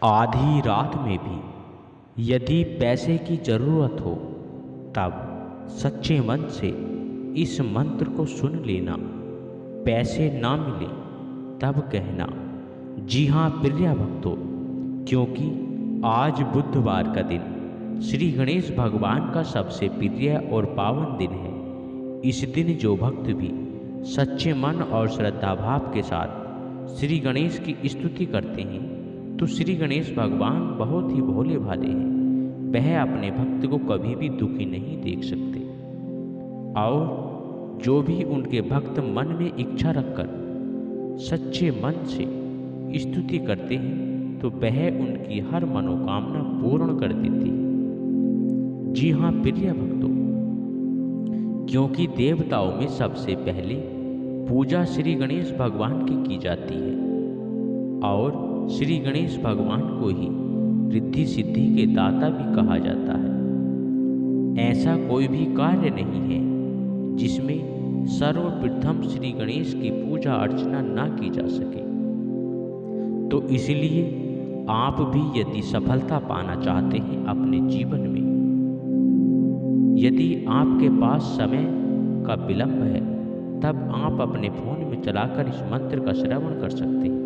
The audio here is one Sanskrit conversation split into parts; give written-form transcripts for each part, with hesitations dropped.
आधी रात में भी यदि पैसे की ज़रूरत हो तब सच्चे मन से इस मंत्र को सुन लेना। पैसे ना मिले तब कहना जी हाँ प्रिय भक्तों, क्योंकि आज बुधवार का दिन श्री गणेश भगवान का सबसे प्रिय और पावन दिन है। इस दिन जो भक्त भी सच्चे मन और श्रद्धा भाव के साथ श्री गणेश की स्तुति करते हैं तो श्री गणेश भगवान बहुत ही भोले भाले हैं। वह अपने भक्त को कभी भी दुखी नहीं देख सकते और जो भी उनके भक्त मन में इच्छा रखकर सच्चे मन से स्तुति करते हैं तो वह उनकी हर मनोकामना पूर्ण कर देती है। जी हाँ प्रिय भक्तों, क्योंकि देवताओं में सबसे पहले पूजा श्री गणेश भगवान की जाती है और श्री गणेश भगवान को ही रिद्धि सिद्धि के दाता भी कहा जाता है। ऐसा कोई भी कार्य नहीं है जिसमें सर्वप्रथम श्री गणेश की पूजा अर्चना ना की जा सके। तो इसलिए आप भी यदि सफलता पाना चाहते हैं अपने जीवन में, यदि आपके पास समय का विलंब है तब आप अपने फोन में चलाकर इस मंत्र का श्रवण कर सकते हैं।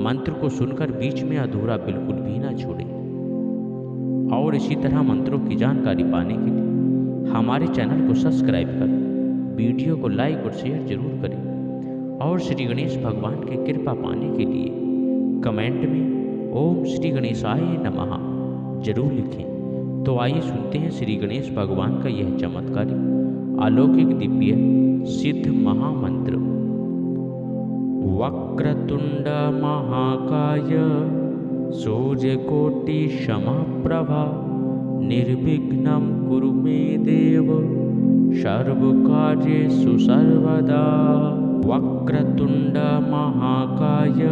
मंत्र को सुनकर बीच में अधूरा बिल्कुल भी ना छोड़ें और इसी तरह मंत्रों की जानकारी पाने के लिए हमारे चैनल को सब्सक्राइब कर वीडियो को लाइक और शेयर जरूर करें और श्री गणेश भगवान की कृपा पाने के लिए कमेंट में ओम श्री गणेशाय नमः जरूर लिखें। तो आइए सुनते हैं श्री गणेश भगवान का यह चमत्कारी अलौकिक दिव्य सिद्ध महामंत्र। वक्रतुंड महाकाय सूर्यकोटि समप्रभा निर्विघ्नं कुरु मे देव सर्वकार्येषु सर्वदा। वक्रतुंड महाकाय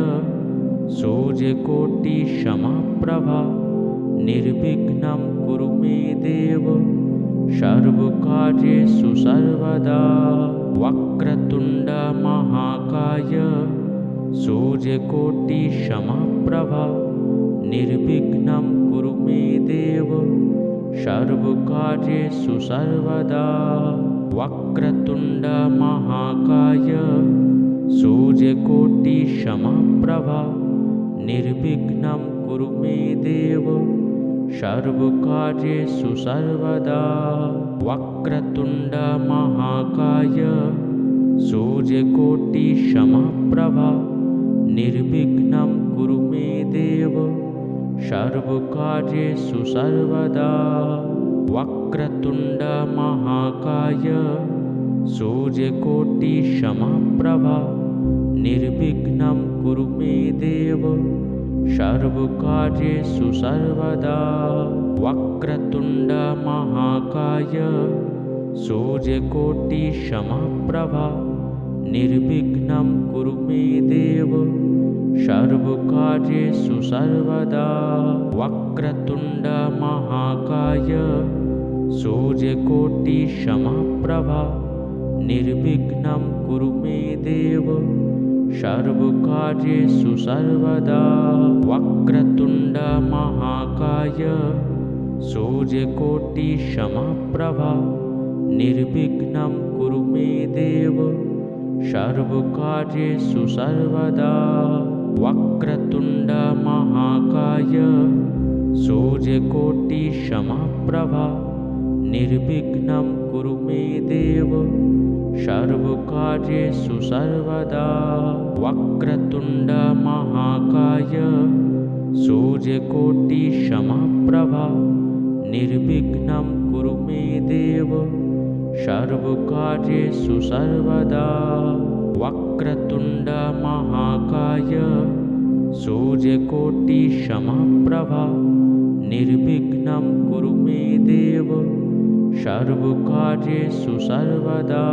सूर्यकोटि समप्रभा निर्विघ्नं कुरु मे देव सर्वकार्येषु सर्वदा। वक्रतुंड महाकाय सूर्यकोटि समप्रभा निर्विघ्नं कुरु मे देव सर्वकार्येषु सर्वदा। वक्रतुंड महाकाय सूर्यकोटि समप्रभा निर्विघ्नं कुरु मे देव सर्वकार्येषु सर्वदा। वक्रतुंड महाकाय सूर्यकोटि समप्रभा निर्विघ्नं कुरु मे देव सर्वकार्येषु सर्वदा। वक्रतुंड महाकाय सूर्यकोटि समप्रभा निर्विघ्नं कुरु मे देव सर्वकार्येषु सर्वदा। वक्रतुंड महाकाय सूर्यकोटि समप्रभा निर्विघ्नं कुरु मे देव सर्वकार्येषु सर्वदा। वक्रतुंड महाकाय सूर्यकोटि समप्रभा निर्विघ्नं कुरु मे देव सर्वकार्येषु सर्वदा। वक्रतुंड महाकाय सूर्यकोटि समप्रभा निर्विघ्नं कुरु मे देव सर्वकार्येषु सर्वदा। वक्रतुंड महाकाय सूर्यकोटि समप्रभा निर्विघ्नं कुरु मे देव सर्वकार्येषु सर्वदा। वक्रतुंड महाकाय सूर्यकोटि समप्रभा निर्विघ्नं कुरु मे देव सर्वकार्येषु सर्वदा। वक्रतुंड महाकाय सूर्यकोटि समप्रभा निर्विघ्नं कुरु मे देव सर्वकार्येषु सर्वदा।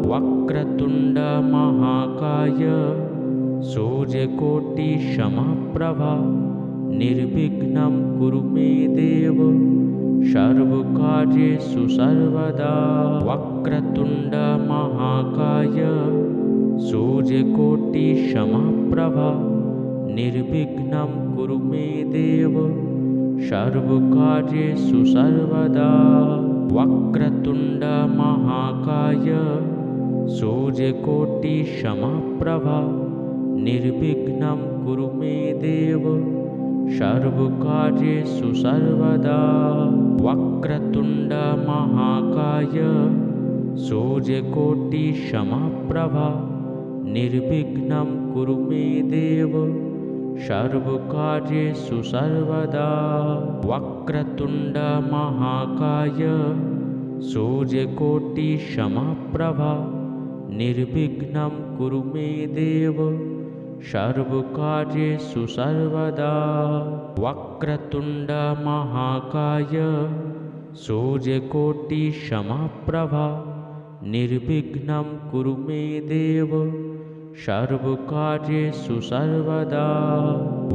वक्रतुंड महाकाय सूर्यकोटि समप्रभा निर्विघ्नं कुरु मे देव सर्वकार्येषु सर्वदा। वक्रतुंड महाकाय सूर्यकोटि समप्रभा निर्विघ्नं कुरु मे देव सर्वकार्येषु सर्वदा। वक्रतुण्ड महाकाय सूर्यकोटिसमप्रभा निर्विघ्नं कुरु मे देव सर्वकार्येषु सर्वदा। वक्रतुण्ड महाकाय सूर्यकोटिसमप्रभा निर्विघ्नं कुरु मे देव सर्वकार्येषु सर्वदा। वक्रतुण्ड महाकाय सूर्यकोटिसमप्रभा निर्विघ्नं कुरु मे देव सर्वकार्येषु सर्वदा। वक्रतुण्ड महाकाय सूर्यकोटिसमप्रभा निर्विघ्नं कुरु मे देव सर्वकार्येषु सर्वदा।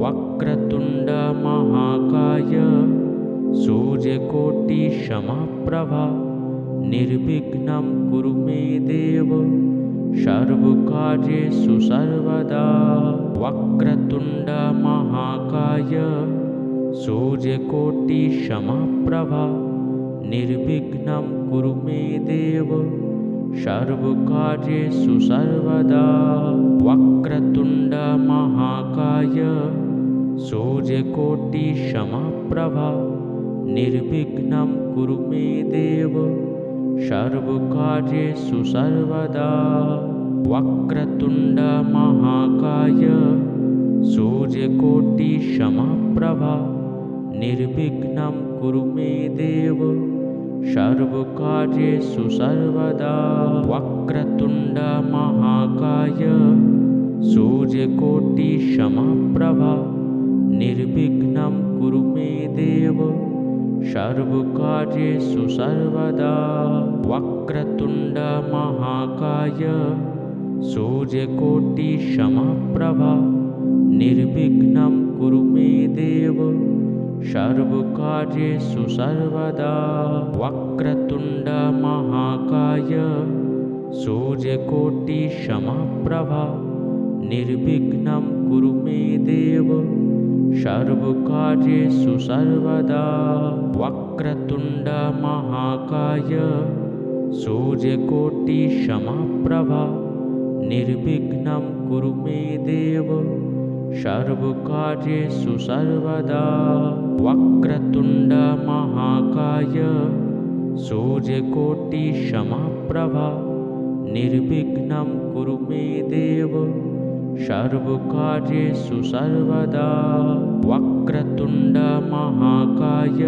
वक्रतुण्ड महाकाय सूर्यकोटिसमप्रभा निर्विघ्नं कुरु मे देव सर्वकार्येषु सर्वदा। वक्रतुण्ड महाकाय सूर्यकोटिसमप्रभा निर्विघ्नं कुरु मे देव सर्वकार्येषु सर्वदा। वक्रतुण्ड महाकाय सूर्यकोटिसमप्रभा निर्विघ्नं कुरु मे देव सर्वकार्येषु सर्वदा। वक्रतुण्ड महाकाय सूर्यकोटिसमप्रभा निर्विघ्नं कुरु मे देव सर्वकार्येषु सर्वदा। वक्रतुण्ड महाकाय सूर्यकोटिसमप्रभा निर्विघ्नं कुरु मे देव सर्वकार्येषु सर्वदा। वक्रतुण्ड महाकाय सूर्यकोटिसमप्रभा निर्विघ्नं कुरु मे देव सर्वकार्येषु सर्वदा। वक्रतुण्ड महाकाय सूर्यकोटिसमप्रभा निर्विघ्नं कुरु मे देव सर्वकार्येषु सर्वदा। वक्रतुण्ड महाकाय सूर्यकोटिसमप्रभा निर्विघ्नं कुरु मे देव सर्वकार्येषु सर्वदा। वक्रतुण्ड महाकाय सूर्यकोटिसमप्रभा निर्विघ्नं कुरु मे देव सर्वकार्येषु सर्वदा। वक्रतुण्ड महाकाय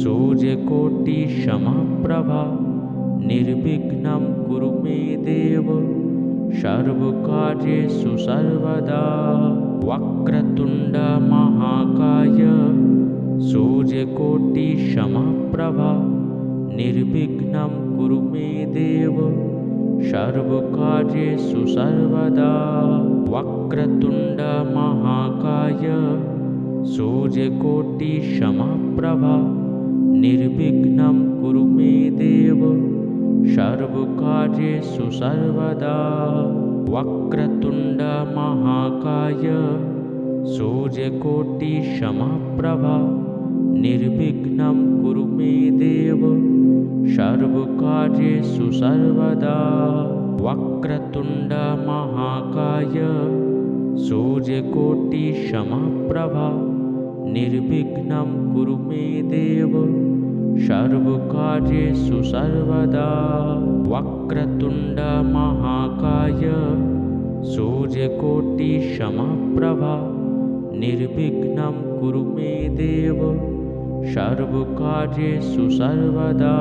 सूर्यकोटिसमप्रभा निर्विघ्नं कुरु मे देव सर्वकार्येषु सर्वदा। वक्रतुण्ड महाकाय सूर्यकोटिसमप्रभा निर्विघ्नं कुरु मे देव सर्वकार्येषु सर्वदा। वक्रतुण्ड महाकाय सूर्यकोटिसमप्रभा निर्विघ्नं कुरु मे देव सर्वकार्येषु सर्वदा। वक्रतुण्ड महाकाय सूर्यकोटिसमप्रभा निर्विघ्नं कुरु मे देव सर्वकार्येषु सर्वदा। वक्रतुण्ड महाकाय सूर्यकोटिसमप्रभा निर्विघ्नं कुरु मे देव सर्वकार्येषु सर्वदा। वक्रतुण्ड महाकाय सूर्यकोटिसमप्रभा निर्विघ्नं कुरु मे देव सर्वकार्येषु सर्वदा।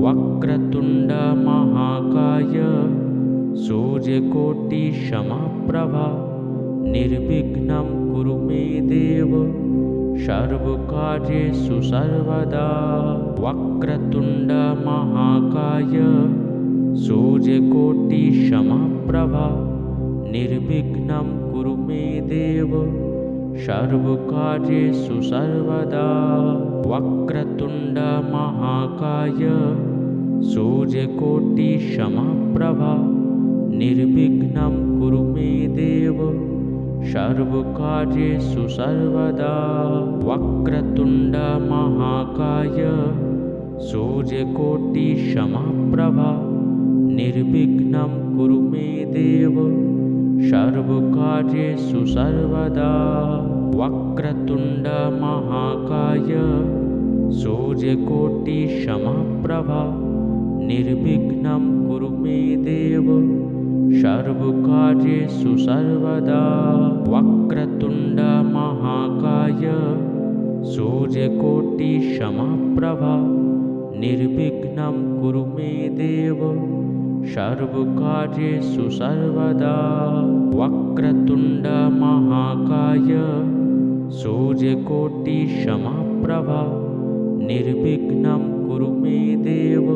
वक्रतुण्ड महाकाय सूर्यकोटिसमप्रभा निर्विघ्नं कुरु मे देव सर्वकार्येषु सर्वदा। वक्रतुण्ड महाकाय सूर्यकोटिसमप्रभा निर्विघ्नं कुरु मे देव सर्वकार्येषु सर्वदा। वक्रतुण्ड महाकाय सूर्यकोटिसमप्रभा निर्विघ्नं कुरु मे देव सर्वकार्येषु सर्वदा। वक्रतुण्ड महाकाय सूर्यकोटिसमप्रभा निर्विघ्नं कुरु मे देव सर्वकार्येषु सर्वदा। वक्रतुण्ड महाकाय सूर्यकोटिसमप्रभा निर्विघ्नं कुरु मे देव सर्वकार्येषु सर्वदा। वक्रतुण्ड महाकाय सूर्यकोटिसमप्रभा निर्विघ्नं कुरु मे देव सर्वकार्येषु सर्वदा। वक्रतुण्ड महाकाय सूर्यकोटिसमप्रभा निर्विघ्नं कुरु मे देव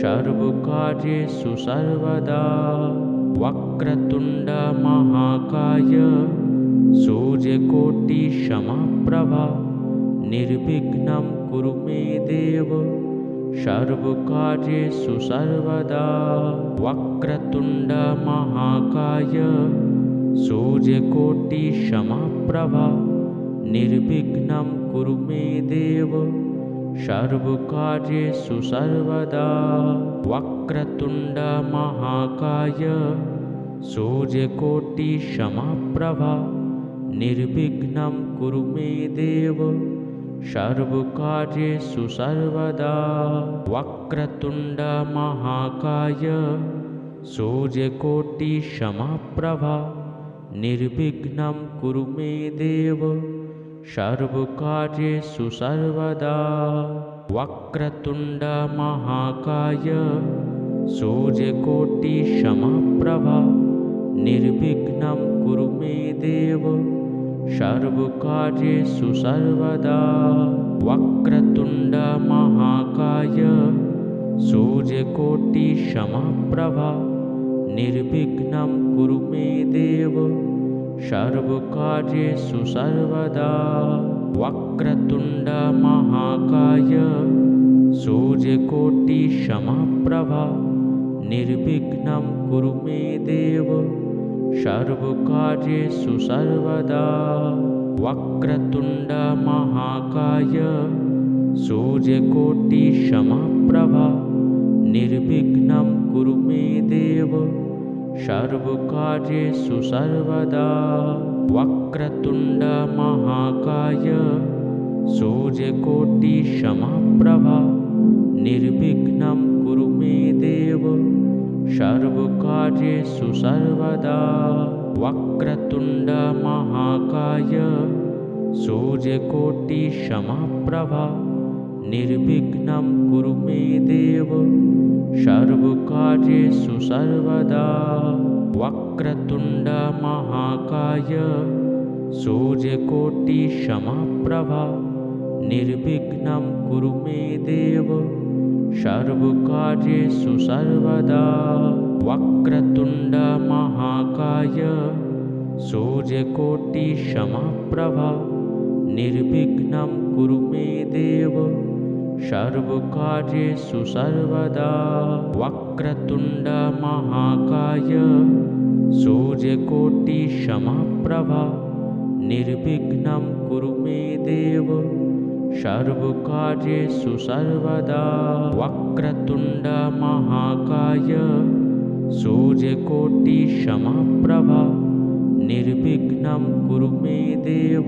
सर्वकार्येषु सर्वदा। वक्रतुण्ड महाकाय सूर्यकोटिसमप्रभा निर्विघ्नं कुरु मे देव सर्वकार्येषु सर्वदा। वक्रतुण्ड महाकाय सूर्यकोटिसमप्रभा निर्विघ्नं कुरु मे देव सर्वकार्येषु सर्वदा। वक्रतुण्ड महाकाय सूर्यकोटिसमप्रभा निर्विघ्नं कुरु मे देव सर्वकार्येषु सर्वदा। वक्रतुण्ड महाकाय सूर्यकोटिसमप्रभा निर्विघ्नं कुरु मे देव सर्वकार्येषु सर्वदा। वक्रतुण्ड महाकाय सूर्यकोटिसमप्रभा निर्विघ्नं कुरु मे देव सर्वकार्येषु सर्वदा। वक्रतुण्ड महाकाय सूर्यकोटिसमप्रभा निर्विघ्नं कुरु मे देव सर्वकार्येषु सर्वदा। वक्रतुण्ड महाकाय सूर्यकोटिसमप्रभा निर्विघ्नं कुरु मे देव सर्वकार्येषु सर्वदा। वक्रतुण्ड महाकाय सूर्यकोटिसमप्रभा निर्विघ्नं कुरु मे देव सर्वकार्येषु सर्वदा। वक्रतुण्ड महाकाय सूर्यकोटिसमप्रभा निर्विघ्नं कुरु मे देव सर्वकार्येषु सर्वदा। वक्रतुण्ड महाकाय सूर्यकोटिसमप्रभा निर्विघ्नं कुरु मे देव सर्वकार्येषु सर्वदा। वक्रतुण्ड महाकाय सूर्यकोटिसमप्रभा निर्विघ्नं कुरु मे देव सर्वकार्येषु सर्वदा। वक्रतुण्ड महाकाय सूर्यकोटिसमप्रभा निर्विघ्नं कुरु मे देव सर्वकार्येषु सर्वदा। वक्रतुण्ड महाकाय सूर्यकोटिसमप्रभा निर्विघ्नं कुरु मे देव सर्वकार्येषु सर्वदा। वक्रतुण्ड महाकाय सूर्यकोटिसमप्रभा निर्विघ्नं कुरु मे देव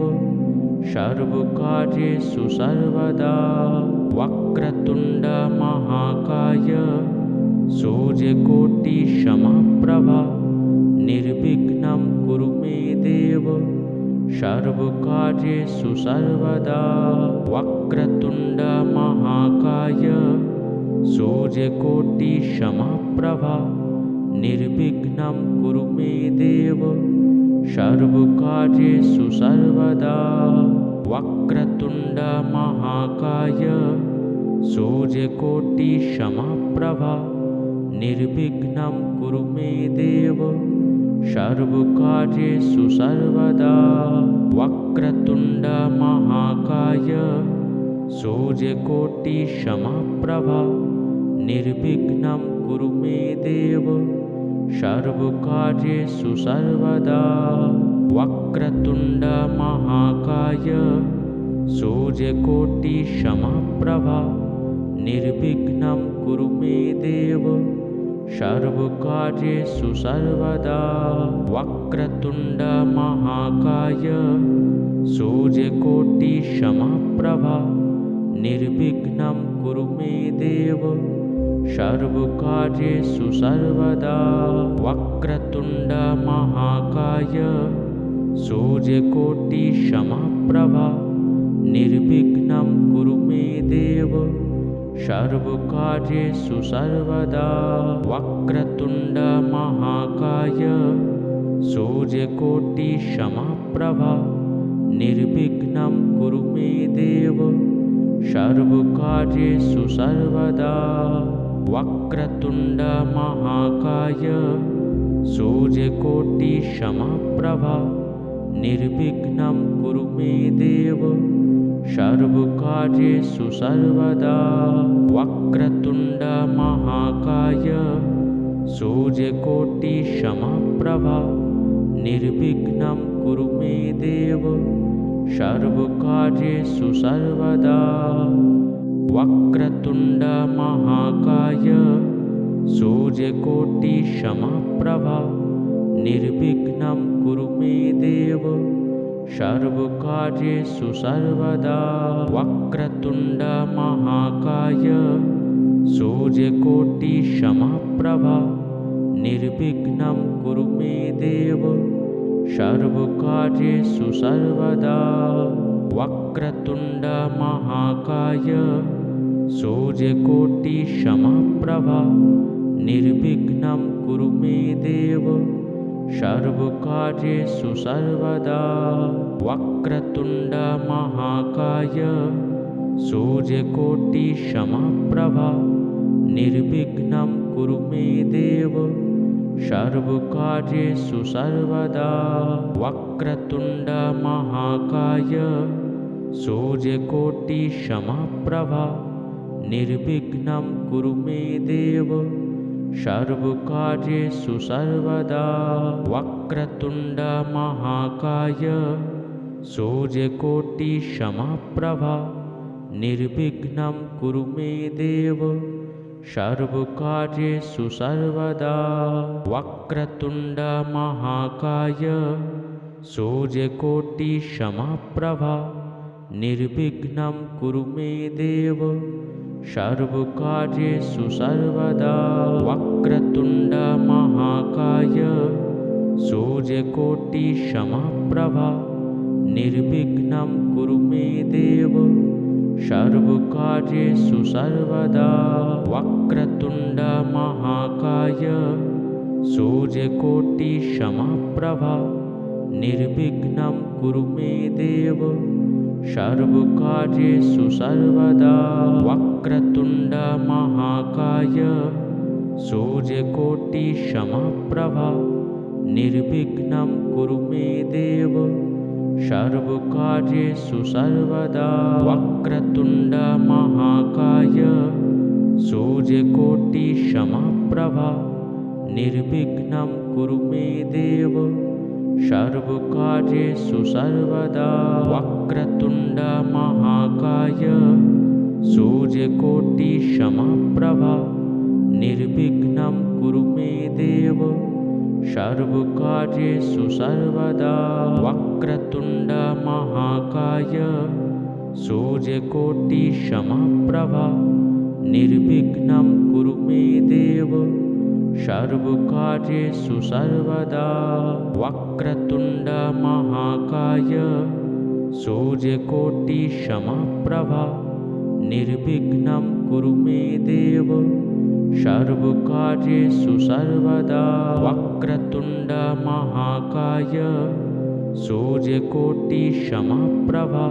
सर्वकार्येषु सर्वदा। वक्रतुण्ड महाकाय सूर्यकोटिसमप्रभा निर्विघ्नं कुरु मे देव सर्वकार्येषु सर्वदा। वक्रतुण्ड महाकाय सूर्यकोटिसमप्रभा निर्विघ्नं कुरु मे देव सर्वकार्येषु सर्वदा। वक्रतुण्ड महाकाय सूर्यकोटिसमप्रभा निर्विघ्नं कुरु मे देव सर्वकार्येषु सर्वदा। वक्रतुण्ड महाकाय सूर्यकोटिसमप्रभा निर्विघ्नं कुरु मे देव सर्वकार्येषु सर्वदा। वक्रतुण्ड महाकाय सूर्यकोटि समप्रभा निर्विघ्नं कुरु मे देव सर्वकार्येषु सर्वदा। वक्रतुण्ड महाकाय सूर्यकोटि समप्रभा निर्विघ्नं कुरु मे देव सर्वकार्येषु सर्वदा। वक्रतुण्ड महाकाय सूर्यकोटि समप्रभा निर्विघ्नं कुरु मे देव सर्वकार्येषु सर्वदा। वक्रतुण्ड महाकाय सूर्यकोटि समप्रभा निर्विघ्नं कुरु मे देव सर्वकार्येषु सर्वदा। वक्रतुण्ड महाकाय सूर्यकोटि समप्रभा निर्विघ्नं कुरु मे देव सर्वकार्येषु सर्वदा। वक्रतुण्ड महाकाय सूर्यकोटि समप्रभा निर्विघ्नं कुरु मे देव सर्वकार्येषु सर्वदा। वक्रतुण्ड महाकाय सूर्यकोटि समप्रभा निर्विघ्नं कुरु मे देव सर्वकार्येषु सर्वदा। वक्रतुण्ड महाकाय सूर्यकोटि समप्रभा निर्विघ्नं कुरु मे देव सर्वकार्येषु सर्वदा। वक्रतुण्ड महाकाय सूर्यकोटि समप्रभा निर्विघ्नं कुरु मे देव सर्वकार्येषु सर्वदा। वक्रतुण्ड महाकाय सूर्यकोटि समप्रभा निर्विघ्नं कुरु मे देव सर्वकार्येषु सर्वदा। वक्रतुण्ड महाकाय सूर्यकोटि समप्रभा निर्विघ्नं कुरु मे देव सर्वकार्येषु सर्वदा। वक्रतुण्ड महाकाय सूर्यकोटि समप्रभा निर्विघ्नं कुरु मे देव सर्वकार्येषु सर्वदा। वक्रतुण्ड महाकाय सूर्यकोटि समप्रभा निर्विघ्नं कुरु मे देव सर्वकार्येषु सर्वदा। वक्रतुण्ड महाकाय सूर्यकोटि समप्रभा निर्विघ्नं कुरु मे देव सर्वकार्येषु सर्वदा। वक्रतुण्ड महाकाय सूर्यकोटि समप्रभा निर्विघ्नं कुरु मे देव सर्वकार्येषु सर्वदा। वक्रतुण्ड महाकाय सूर्यकोटि समप्रभा निर्विघ्नं कुरु मे देव सर्वकार्येषु सर्वदा। वक्रतुण्ड महाकाय सूर्यकोटि समप्रभा निर्विघ्नं कुरु मे देव सर्वकार्येषु सर्वदा। वक्रतुण्ड महाकाय सूर्यकोटि समप्रभा निर्विघ्नं कुरु मे देव सर्वकार्येषु सर्वदा। वक्रतुण्ड महाकाय सूर्यकोटि समप्रभा निर्विघ्नं कुरु मे देव सर्वकार्येषु सर्वदा। वक्रतुण्ड महाकाय सूर्यकोटि समप्रभा निर्विघ्नं कुरु मे देव सर्वकार्येषु सर्वदा। वक्रतुण्ड महाकाय सूर्यकोटि समप्रभा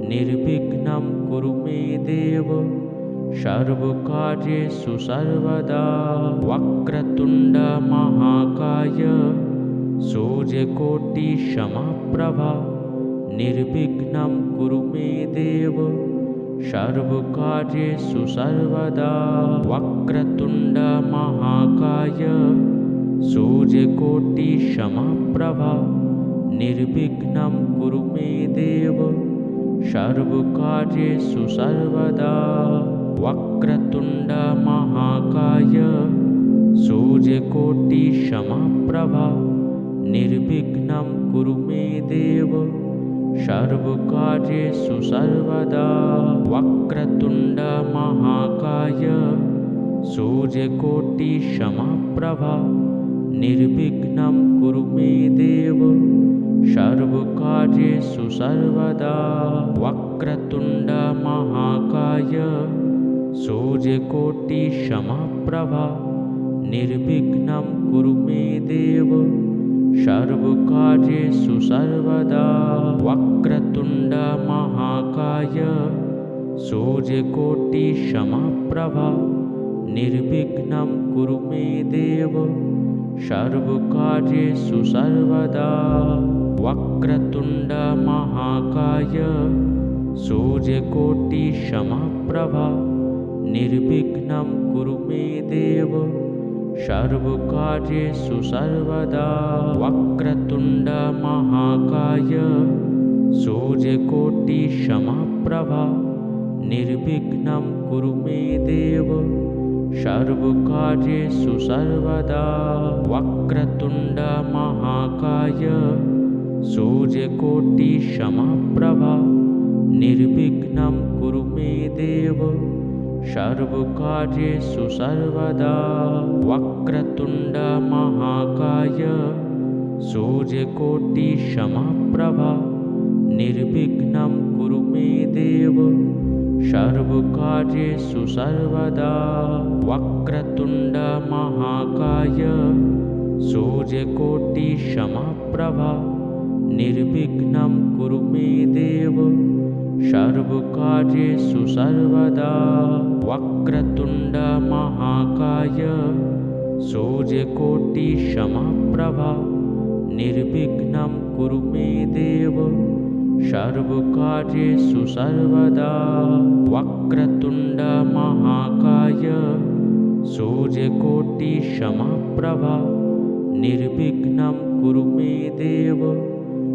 निर्विघ्नं कुरु मे देव सर्वकार्येषु सर्वदा। वक्रतुण्ड महाकाय सूर्यकोटि समप्रभा निर्विघ्नं कुरु मे देव सर्वकार्येषु सर्वदा। वक्रतुण्ड महाकाय सूर्यकोटि समप्रभा निर्विघ्नं कुरु मे देव सर्वकार्येषु सर्वदा। वक्रतुण्ड महाकाय सूर्यकोटिसमप्रभा निर्विघ्नं कुरु मे देव सर्वकार्येषु सर्वदा। वक्रतुण्ड महाकाय सूर्यकोटिसमप्रभा निर्विघ्नं कुरु मे देव सर्वकार्येषु सर्वदा। वक्रतुण्ड महाकाय सूर्यकोटिसमप्रभा निर्विघ्नं कुरु मे देव सर्वकार्येषु सर्वदा। वक्रतुण्ड महाकाय सूर्यकोटिसमप्रभा निर्विघ्नं कुरु मे देव सर्वकार्येषु सर्वदा। वक्रतुण्ड महाकाय सूर्यकोटिसमप्रभा निर्विघ्नं कुरु मे देव सर्वकार्येषु सर्वदा। वक्रतुण्ड महाकाय सूर्यकोटिसमप्रभा निर्विघ्नं कुरु मे देव सर्वकार्येषु सर्वदा। वक्रतुण्ड महाकाय सूर्यकोटिसमप्रभा निर्विघ्नं कुरु मे देव सर्वकार्येषु सर्वदा। वक्रतुण्ड महाकाय सूर्यकोटिसमप्रभा निर्विघ्नं कुरु मे देव सर्वकार्येषु सर्वदा। वक्रतुण्ड महाकाय सूर्यकोटिसमप्रभा निर्विघ्नं कुरु मे देव सर्वकार्येषु सर्वदा। वक्रतुण्ड महाकाय सूर्यकोटिसमप्रभा निर्विघ्नं कुरु मे देव सर्वकार्येषु सर्वदा। वक्रतुण्ड महाकाय सूर्यकोटिसमप्रभा निर्विघ्नं कुरु मे देव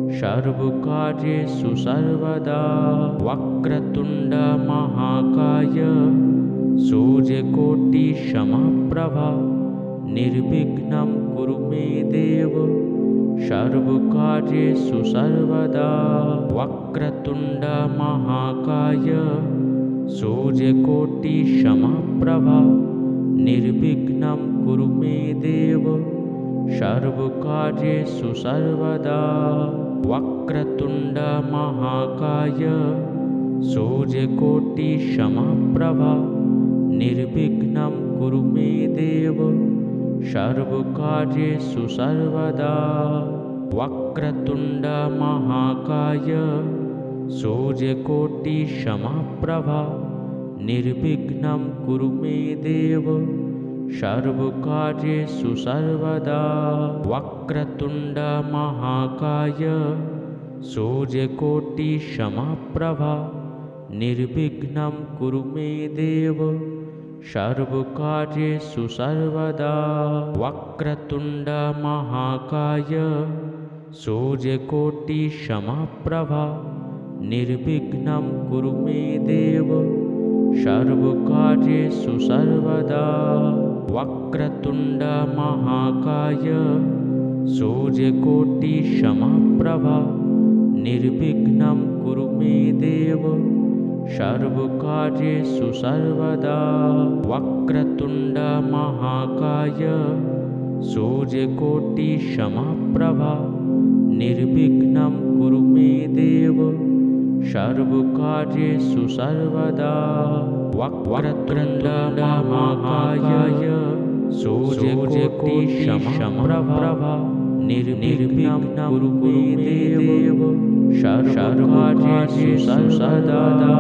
सर्वकार्येषु सर्वदा। वक्रतुण्ड महाकाय सूर्यकोटिसमप्रभा निर्विघ्नं कुरु मे देव सर्वकार्येषु सर्वदा। वक्रतुण्ड महाकाय सूर्यकोटिसमप्रभा निर्विघ्नं कुरु मे देव सर्वकार्येषु सर्वदा। वक्रतुण्ड महाकाय सूर्यकोटिसमप्रभा निर्विघ्नं कुरु मे देव सर्वकार्येषु सर्वदा। वक्रतुण्ड महाकाय सूर्यकोटिसमप्रभा निर्विघ्नं कुरु मे देव सर्वकार्येषु सर्वदा। वक्रतुण्ड महाकाय सूर्यकोटिसमप्रभा निर्विघ्नं कुरु मे देव सर्वकार्येषु सर्वदा। वक्रतुण्ड महाकाय सूर्यकोटिसमप्रभा निर्विघ्नं कुरु मे देव सर्वकार्येषु सर्वदा। वक्रतुण्ड महाकाय सूर्यकोटिसमप्रभा निर्विघ्नं कुरु मे देव सर्वकार्येषु सर्वदा। वक्रतुण्ड महाकाय सूर्यकोटिसमप्रभा निर्विघ्नं कुरु मे देव सर्वकार्येषु सर्वदा। वक्रतुण्ड महाकाय सूर्यकोटिसमप्रभा निर्विघ्नं कुरु मे देव सर्वकार्येषु सर्वदा।